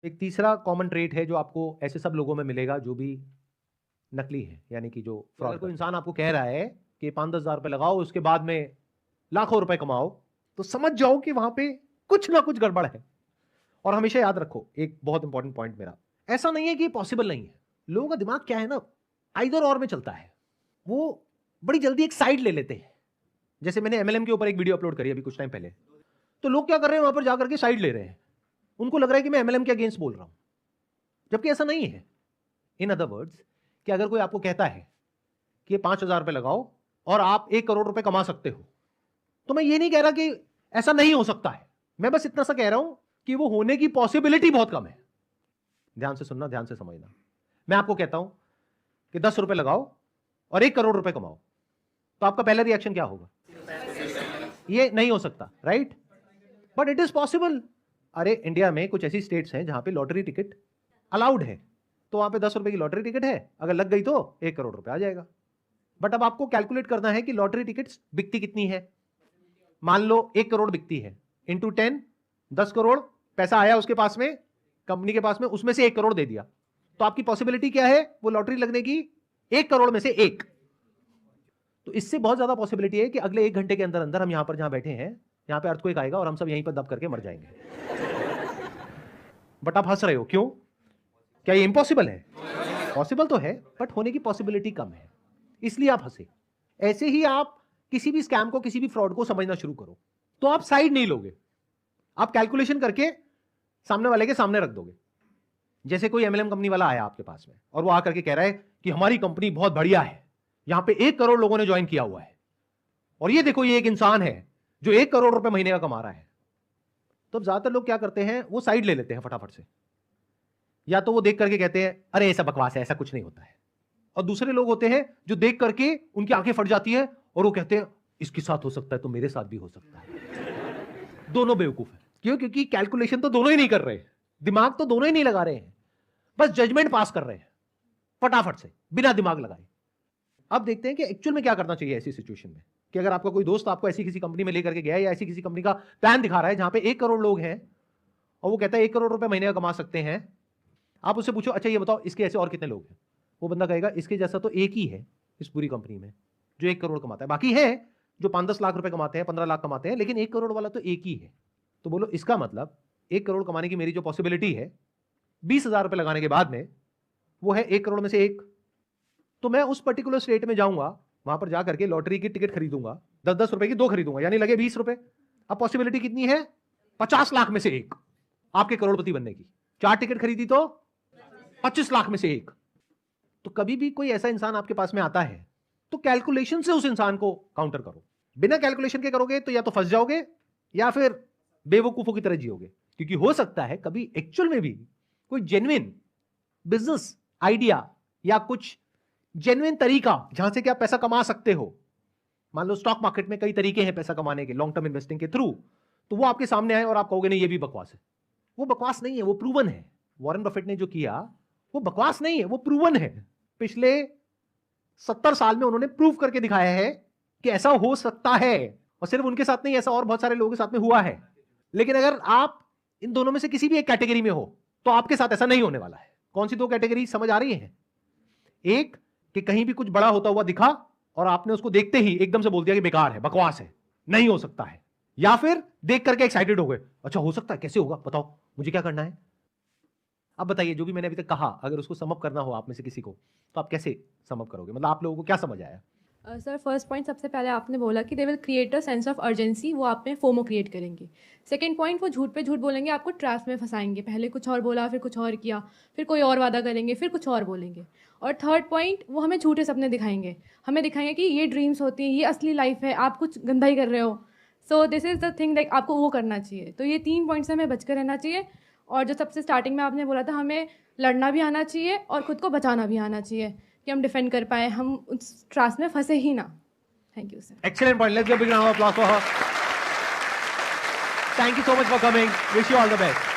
एक तीसरा common trait है जो आपको ऐसे सब लोगों में मिलेगा जो भी नकली है, यानी कि जो फ्रॉड। कोई इंसान आपको कह रहा है कि 5-10 हज़ार रुपए लगाओ, उसके बाद में लाखों रुपए कमाओ, तो समझ जाओ कि वहां पे कुछ ना कुछ गड़बड़ है। और हमेशा याद रखो एक बहुत इंपॉर्टेंट पॉइंट मेरा, ऐसा नहीं है कि पॉसिबल नहीं है। लोगों का दिमाग क्या है ना, आइदर और में चलता है। वो बड़ी जल्दी एक साइड ले लेते हैं। जैसे मैंने एमएलएम के ऊपर एक वीडियो अपलोड करी अभी कुछ टाइम पहले, तो लोग क्या कर रहे हैं, वहां पर जाकर के साइड ले रहे हैं। उनको लग रहा है कि मैं एमएलएम के अगेंस्ट बोल रहा हूं, जबकि ऐसा नहीं है। इन अदर वर्ड्स, कि अगर कोई आपको कहता है कि 5,000 रुपए लगाओ और आप 1 करोड़ रुपए कमा सकते हो, तो मैं ये नहीं कह रहा कि ऐसा नहीं हो सकता है। मैं बस इतना सा कह रहा हूं कि वो होने की पॉसिबिलिटी बहुत कम है। ध्यान से सुनना, ध्यान से समझना। मैं आपको कहता हूं कि 10 रुपए लगाओ और 1 करोड़ रुपए कमाओ, तो आपका पहला रिएक्शन क्या होगा? ये नहीं हो सकता, right? But it is possible. अरे इंडिया में कुछ ऐसी स्टेट्स हैं जहां पे लॉटरी टिकट अलाउड है, तो वहां पे 10 रुपए की लॉटरी टिकट है, अगर लग गई तो 1 करोड़ रुपए आ जाएगा। बट अब आपको कैलकुलेट करना है कि लॉटरी टिकट्स बिकती कितनी है। मान लो 1 करोड़ बिकती है, इंटू 10, 10 करोड़ पैसा आया उसके पास में, कंपनी के पास में, उसमें से 1 करोड़ दे दिया, तो आपकी पॉसिबिलिटी क्या है वो लॉटरी लगने की? 1 करोड़ में से 1। तो इससे बहुत ज्यादा पॉसिबिलिटी है कि अगले 1 घंटे के अंदर अंदर हम यहां पर जहां बैठे हैं, यहां पे अर्थक्वेक आएगा और हम सब यहीं पर दब करके मर जाएंगे। बट आप हंस रहे हो, क्यों? क्या ये इम्पॉसिबल है? पॉसिबल तो है, बट होने की पॉसिबिलिटी कम है, इसलिए आप हंसे। ऐसे ही आप किसी भी स्कैम को, किसी भी फ्रॉड को समझना शुरू करो, तो आप साइड नहीं लोगे, आप कैलकुलेशन करके सामने वाले के सामने रख दोगे। जैसे कोई एमएलएम कंपनी वाला आया आपके पास में और वो आकर के कह रहा है कि हमारी कंपनी बहुत बढ़िया है, यहां पे 1 करोड़ लोगों ने ज्वाइन किया हुआ है, और ये देखो ये एक इंसान है जो 1 करोड़ रुपए महीने का कमा रहा है। तो ज्यादातर लोग क्या करते हैं, वो साइड ले लेते हैं फटाफट से, या तो वो देख करके कहते हैं अरे ऐसा बकवास है, ऐसा कुछ नहीं होता है। और दूसरे लोग होते हैं जो देख करके उनकी आंखें फट जाती है और वो कहते हैं इसके साथ हो सकता है तो मेरे साथ भी हो सकता है। दोनों बेवकूफ है। क्यों? क्योंकि कैलकुलेशन तो दोनों ही नहीं कर रहे, दिमाग तो दोनों ही नहीं लगा रहे हैं, बस जजमेंट पास कर रहे हैं फटाफट से बिना दिमाग लगाए। अब देखते हैं कि एक्चुअल में क्या करना चाहिए ऐसी सिचुएशन में। कि अगर आपका कोई दोस्त आपको ऐसी किसी कंपनी में लेकर के गया है, या ऐसी किसी कंपनी का प्लान दिखा रहा है जहां पे 1 करोड़ लोग हैं और वो कहता है 1 करोड़ रुपए महीने का कमा सकते हैं, आप उससे पूछो अच्छा ये बताओ इसके ऐसे और कितने लोग हैं? वो बंदा कहेगा इसके जैसा तो एक ही है इस पूरी कंपनी में जो 1 करोड़ कमाता है, बाकी है जो 5-10 लाख रुपए कमाते हैं, 15 लाख कमाते हैं, लेकिन 1 करोड़ वाला तो एक ही है। तो बोलो इसका मतलब 1 करोड़ कमाने की मेरी जो पॉसिबिलिटी है 20,000 रुपए लगाने के बाद में, वो है 1 करोड़ में से 1। तो मैं उस पर्टिकुलर स्टेट में जाऊंगा, वहां पर जाकर के लॉटरी की टिकट खरीदूंगा, 10-10 रुपए की 2 खरीदूंगा, यानी लगे 20 रुपए। अब पॉसिबिलिटी कितनी है? 50 लाख में से 1 आपके करोड़पति बनने की। 4 टिकट खरीदी तो 25 लाख में से 1। तो कभी भी कोई ऐसा इंसान आपके पास में आता है तो कैलकुलेशन से उस इंसान को काउंटर करो। बिना कैलकुलेशन के करोगे तो या तो फंस जाओगे या फिर बेवकूफों की तरह जियोगे। क्योंकि हो सकता है कभी एक्चुअल में भी कोई जेन्युइन बिजनेस आइडिया या कुछ जेन्युइन तरीका जहां से क्या पैसा कमा सकते हो। मान लो स्टॉक मार्केट में कई तरीके हैं पैसा कमाने के, लॉन्ग टर्म इन्वेस्टिंग के थ्रू, तो वो आपके सामने आए और आप कहोगे नहीं ये भी बकवास है। वो बकवास नहीं है, वो प्रूवन है। वॉरेन बफेट ने जो किया वो बकवास नहीं है, वो प्रूवन है। पिछले 70 साल में उन्होंने प्रूव करके दिखाया है कि ऐसा हो सकता है, और सिर्फ उनके साथ नहीं, ऐसा और बहुत सारे लोगों के साथ में हुआ है। लेकिन अगर आप इन दोनों में से किसी भी एक कैटेगरी में हो तो आपके साथ ऐसा नहीं होने वाला है। कौन सी 2 कैटेगरी समझ आ रही है? एक कि कहीं भी कुछ बड़ा होता हुआ दिखा और आपने उसको देखते ही एकदम से बोल दिया कि बेकार है, बकवास है, नहीं हो सकता है। या फिर देख करके एक्साइटेड हो गए, अच्छा हो सकता है, कैसे होगा बताओ, मुझे क्या करना है। अब बताइए जो भी मैंने अभी तक कहा, अगर उसको समअप करना हो आप में से किसी को, तो आप कैसे समअप करोगे? मतलब आप लोगों को क्या समझ आया? सर फर्स्ट पॉइंट सबसे पहले आपने बोला कि they will create a sense of urgency, वो आप में फोमो क्रिएट करेंगे। सेकंड पॉइंट, वो झूठ पे झूठ बोलेंगे, आपको ट्रैप में फंसाएंगे। पहले कुछ और बोला, फिर कुछ और किया, फिर कोई और वादा करेंगे, फिर कुछ और बोलेंगे। और थर्ड पॉइंट, वो हमें झूठे सपने दिखाएंगे, हमें दिखाएंगे कि ये ड्रीम्स होती हैं, ये असली लाइफ है, आप कुछ गंदा ही कर रहे हो। So this is the thing, like आपको वो करना चाहिए। तो ये 3 पॉइंट से हमें बचकर रहना चाहिए। और जो सबसे स्टार्टिंग में आपने बोला था, हमें लड़ना भी आना चाहिए और खुद को बचाना भी आना चाहिए कि हम डिफेंड कर पाए, हम उस ट्रास्ट में फंसे ही ना। Thank you, sir. Excellent point. Let's give a big round of applause for her. Thank you so much for coming. Wish you all the best.